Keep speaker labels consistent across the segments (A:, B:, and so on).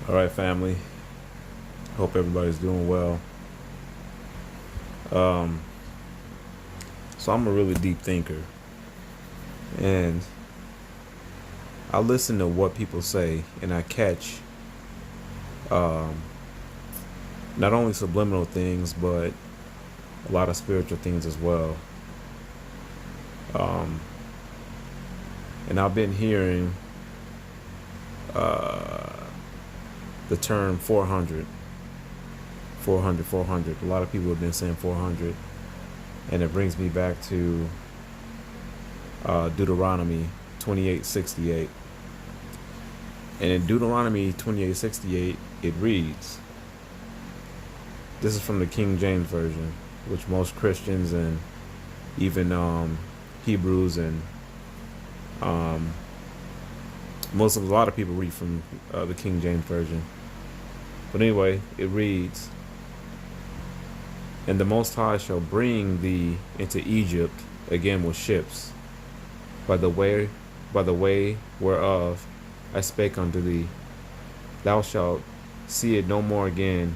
A: All right, family. Hope everybody's doing well. Um, so I'm a really deep thinker, and I listen to what people say, and I catch um, not only subliminal things, but a lot of spiritual things as well. Um, and I've been hearing uh, the term 400, 400, 400. A lot of people have been saying 400, and it brings me back to Deuteronomy 28:68. And in Deuteronomy 28:68, it reads, this is from the King James Version, which most Christians and even Hebrews and um, Muslims, a lot of people read from the King James Version. But anyway, it reads, and the Most High shall bring thee into Egypt again with ships, by the way, by the way whereof I spake unto thee. Thou shalt see it no more again,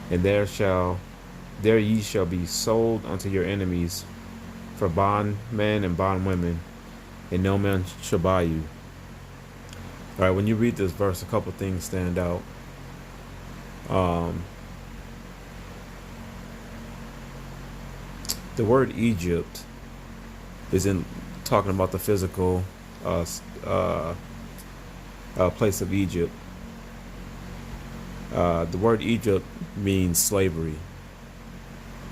A: and there ye shall be sold unto your enemies for bondmen and bondwomen, and no man shall buy you. All right, when you read this verse, a couple things stand out. Um, the word Egypt isn't talking about the physical uh, place of Egypt. The word Egypt means slavery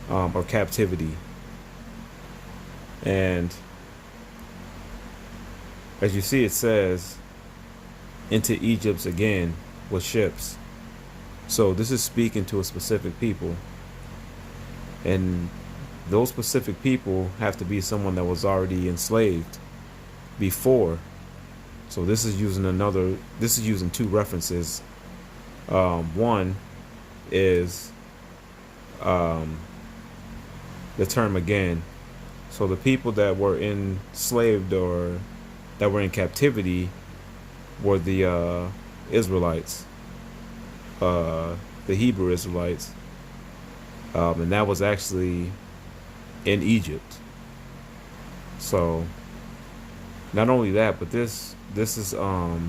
A: or captivity. And as you see, it says, into Egypt again with ships. So this is speaking to a specific people. And those specific people have to be someone that was already enslaved before. So this is using two references. One is the term again. So the people that were enslaved or that were in captivity were the Israelites, the Hebrew Israelites, and that was actually in Egypt. So not only that, but this is also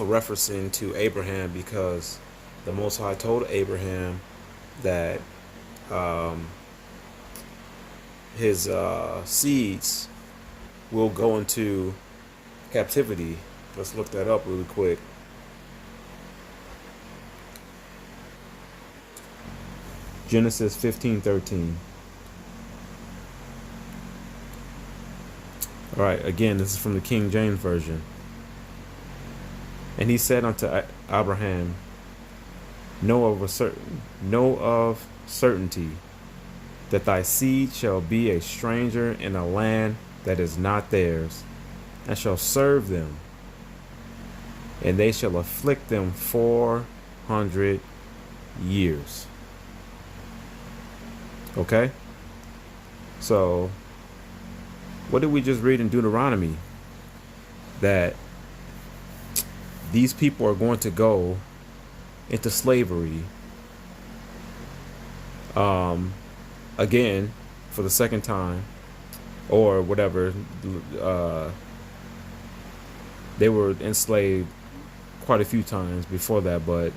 A: referencing to Abraham, because the Most High told Abraham that um, his seeds will go into captivity. Let's look that up really quick. Genesis 15:13. All right, again, this is from the King James Version. And he said unto Abraham, know of certainty that thy seed shall be a stranger in a land that is not theirs, and shall serve them, and they shall afflict them 400 years. Okay? So, what did we just read in Deuteronomy? That these people are going to go into slavery again for the second time, or whatever. They were enslaved quite a few times before that, but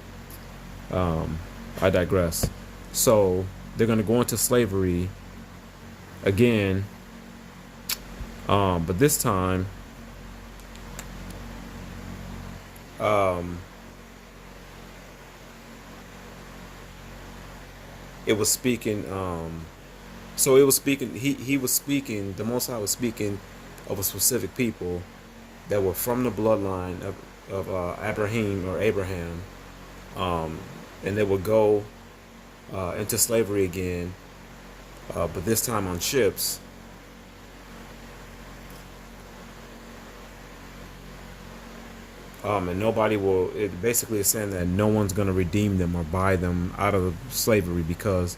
A: I digress. So they're going to go into slavery again, but this time it was speaking so it was speaking he was speaking, the Most High was speaking of a specific people that were from the bloodline of Abraham, and they would go into slavery again, but this time on ships. And nobody will. It basically is saying that no one's going to redeem them or buy them out of slavery, because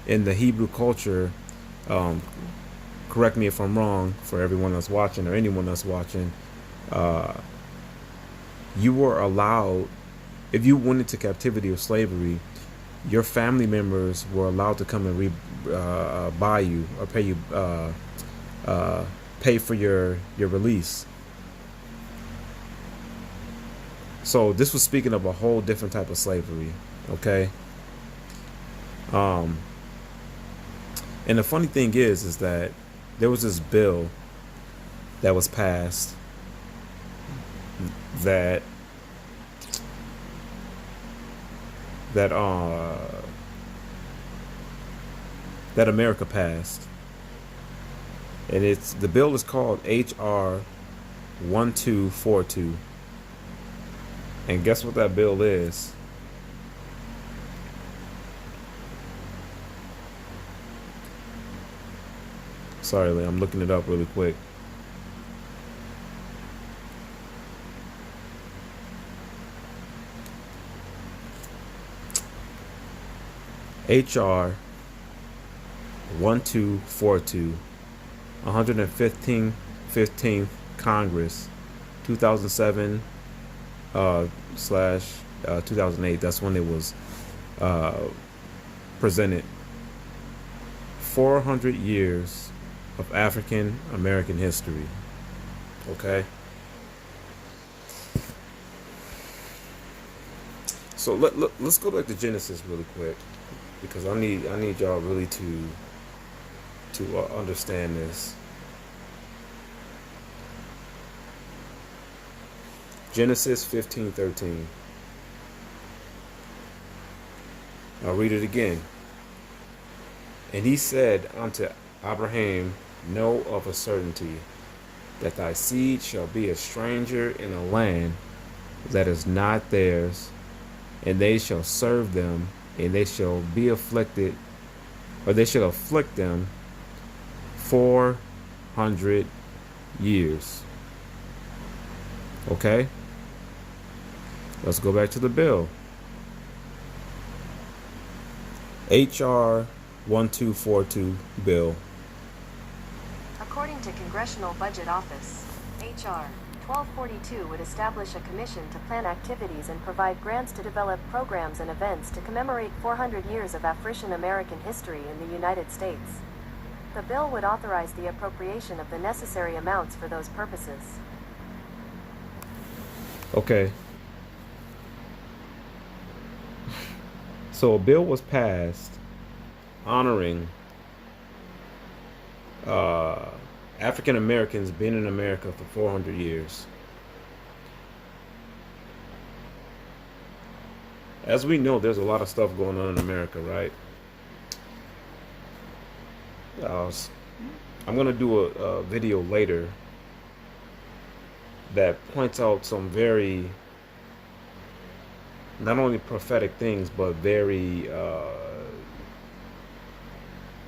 A: in the Hebrew culture, um, correct me if I'm wrong, for everyone that's watching or anyone that's watching, You were allowed, if you went into captivity or slavery, your family members were allowed to come and buy you or pay you, uh, pay for your release. So this was speaking of a whole different type of slavery. Okay. Um, and the funny thing is that there was this bill that was passed that that uh that America passed, and the bill is called HR 1242. And guess what that bill is? Sorry, Lee, I'm looking it up really quick. HR 1242, 115th Congress, 2007 slash 2008. That's when it was uh, presented. 400 years of African American history. Okay. So let's go back to Genesis really quick, because I need y'all really to understand this. Genesis 15:13. I'll read it again. And he said unto Abraham, know of a certainty that thy seed shall be a stranger in a land that is not theirs, and they shall serve them, and they shall be afflicted, or they shall afflict them 400 years. Okay? Let's go back to the bill. HR 1242 bill.
B: According to Congressional Budget Office, H.R. 1242 would establish a commission to plan activities and provide grants to develop programs and events to commemorate 400 years of African American history in the United States. The bill would authorize the appropriation of the necessary amounts for those purposes.
A: Okay. So a bill was passed honoring African Americans being in America for 400 years. As we know, there's a lot of stuff going on in America, right? I'm going to do a video later that points out some very, not only prophetic things, but very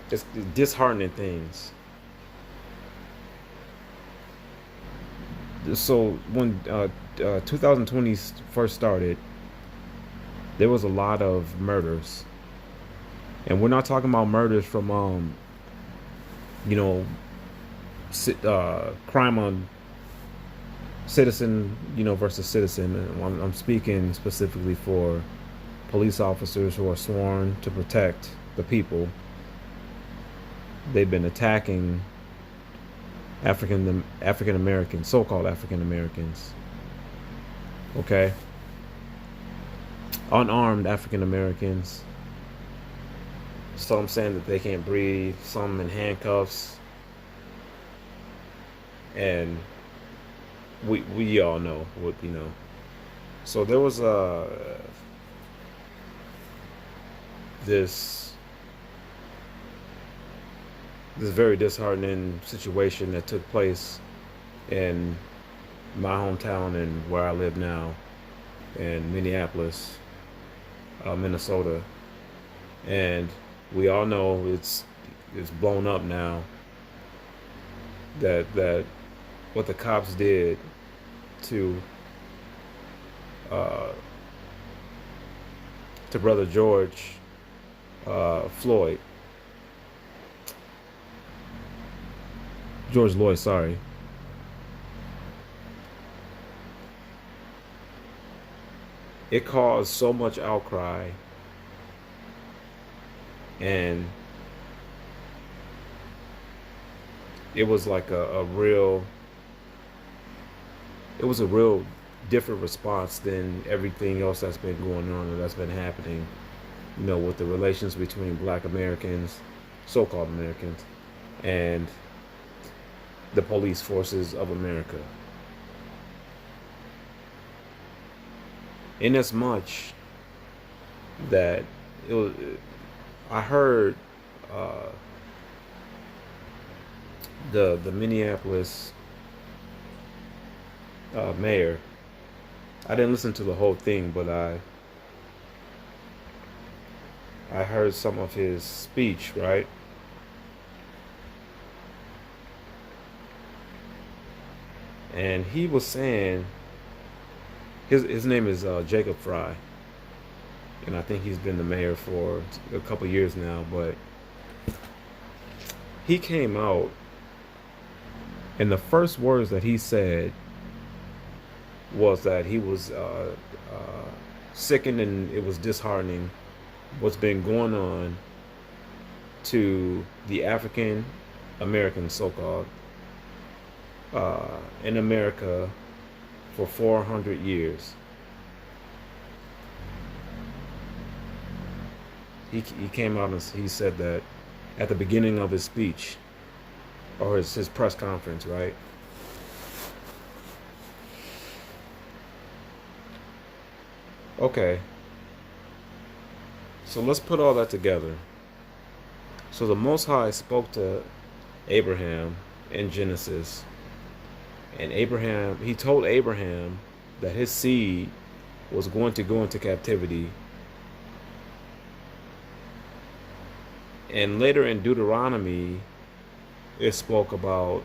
A: just disheartening things. So when 2020 first started, there was a lot of murders, and we're not talking about murders from crime on citizen, versus citizen. I'm speaking specifically for police officers who are sworn to protect the people. They've been attacking African Americans, so-called African Americans. Okay, unarmed African Americans. Some saying that they can't breathe. Some in handcuffs, and we all know what. So there was this very disheartening situation that took place in my hometown and where I live now, in Minneapolis, Minnesota, and we all know it's blown up now. That what the cops did to brother George Floyd. George Floyd, sorry. it caused so much outcry, and it was like a real, it was a real different response than everything else that's been going on and that's been happening, with the relations between black Americans, so-called Americans, and the police forces of America. Inasmuch that it was, I heard uh, the Minneapolis mayor. I didn't listen to the whole thing, but I heard some of his speech, right? And he was saying his name is Jacob Fry, and I think he's been the mayor for a couple years now. But he came out, and the first words that he said was that he was sickened, and it was disheartening what's been going on to the African Americans, so-called, in America for 400 years. He came out and he said that at the beginning of his speech, or his press conference, right? Okay, so let's put all that together. So the Most High spoke to Abraham in Genesis, and he told Abraham that his seed was going to go into captivity. And later in Deuteronomy, it spoke about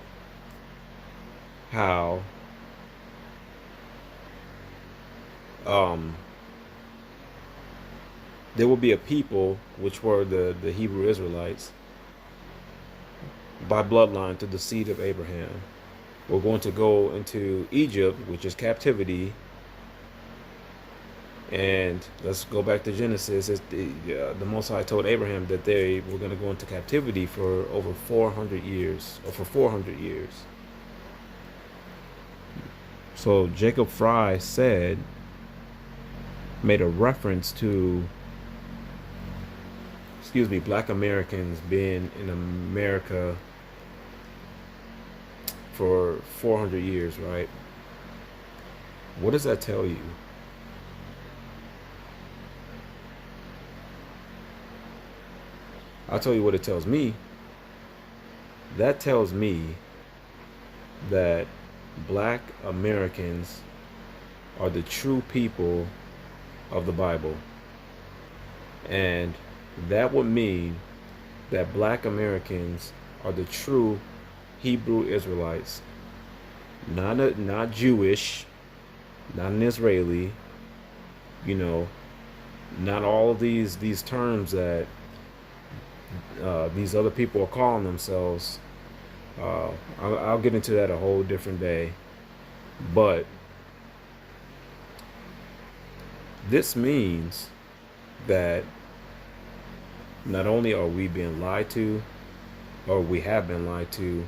A: how there will be a people, which were the Hebrew Israelites, by bloodline to the seed of Abraham. We're going to go into Egypt, which is captivity. And let's go back to Genesis. The Most High told Abraham that they were going to go into captivity for over 400 years, or for 400 years. So Jacob Fry made a reference to, black Americans being in America for 400 years, right? What does that tell you? I'll tell you what it tells me. That tells me that black Americans are the true people of the Bible. And that would mean that black Americans are the true Hebrew Israelites. Not Jewish, not an Israeli, not all of these terms that these other people are calling themselves. I'll get into that a whole different day. But this means that not only are we being lied to, or we have been lied to,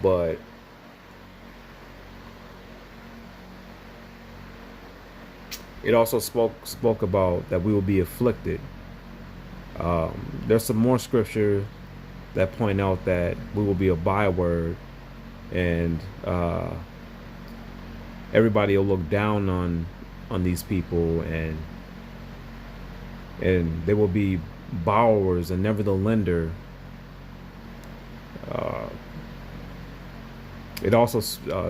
A: but it also spoke about that we will be afflicted. There's some more scripture that point out that we will be a byword, and everybody will look down on these people, and they will be borrowers and never the lender. It also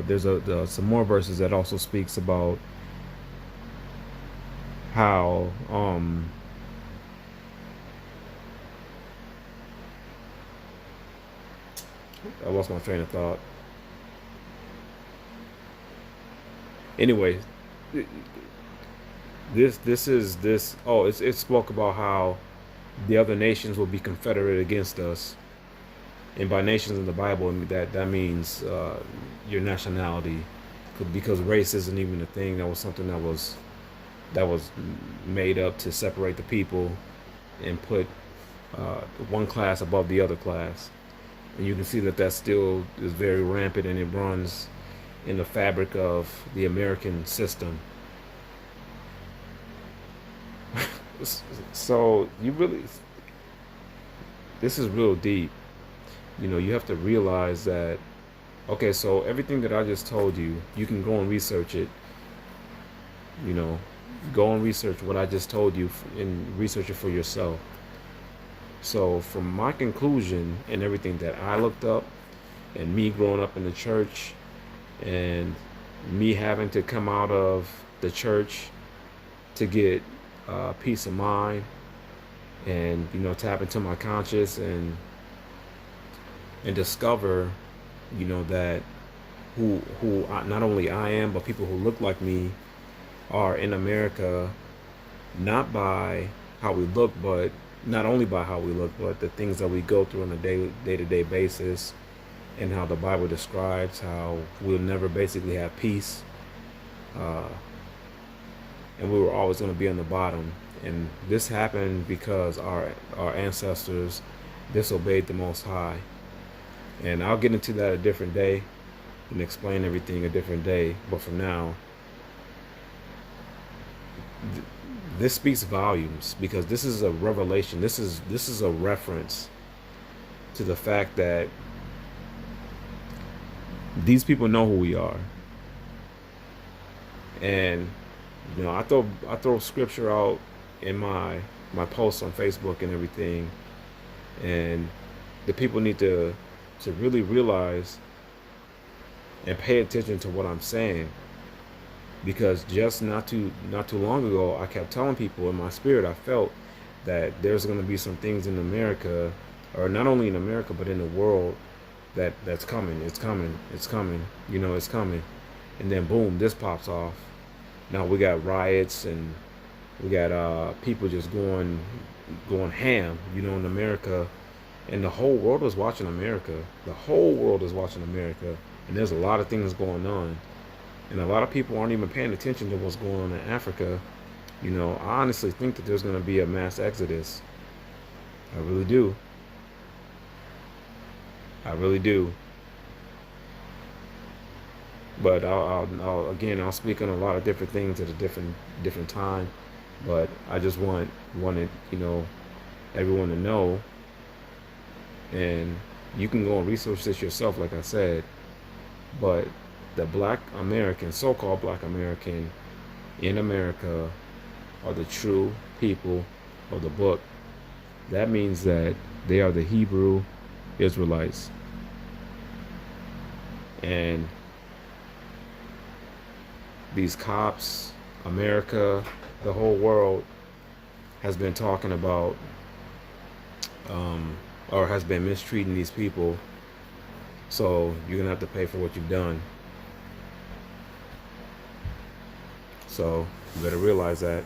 A: there's some more verses that also speaks about how I lost my train of thought. Anyway, it spoke about how the other nations will be confederate against us, and by nations in the Bible, that means your nationality, because race isn't even a thing. That was something that was that was made up to separate the people and put one class above the other class. And you can see that that still is very rampant, and it runs in the fabric of the American system. So you really, this is real deep. You know, you have to realize that, okay, so everything that I just told you, you can go and research it. You know, go and research what I just told you and research it for yourself. So from my conclusion and everything that I looked up, and me growing up in the church, and me having to come out of the church to get peace of mind, and you know, tap into my conscience and discover, you know, that not only I am, but people who look like me are in America, not by how we look, but not only by how we look, but the things that we go through on a day-to-day basis, and how the Bible describes how we'll never basically have peace, and we were always going to be on the bottom. And this happened because our ancestors disobeyed the Most High. And I'll get into that a different day and explain everything a different day. But for now, this speaks volumes, because this is a revelation. This is a reference to the fact that these people know who we are. And you know, I throw scripture out in my posts on Facebook and everything, and the people need to really realize and pay attention to what I'm saying, because just not too long ago, I kept telling people in my spirit, I felt that there's going to be some things in America, or not only in America but in the world, that's coming. It's coming. You know, it's coming. And then boom, this pops off. Now we got riots, and we got people just going ham, you know, in America. And the whole world is watching America. The whole world is watching America. And there's a lot of things going on. And a lot of people aren't even paying attention to what's going on in Africa. You know, I honestly think that there's going to be a mass exodus. I really do. I really do. But I'll speak on a lot of different things at a different time. But I just wanted, you know, everyone to know. And you can go and research this yourself, like I said. But the Black American, so-called Black American in America, are the true people of the book. That means that they are the Hebrew Israelites. And these cops, America, the whole world has been talking about, or has been mistreating these people. So you're gonna have to pay for what you've done. So you better realize that.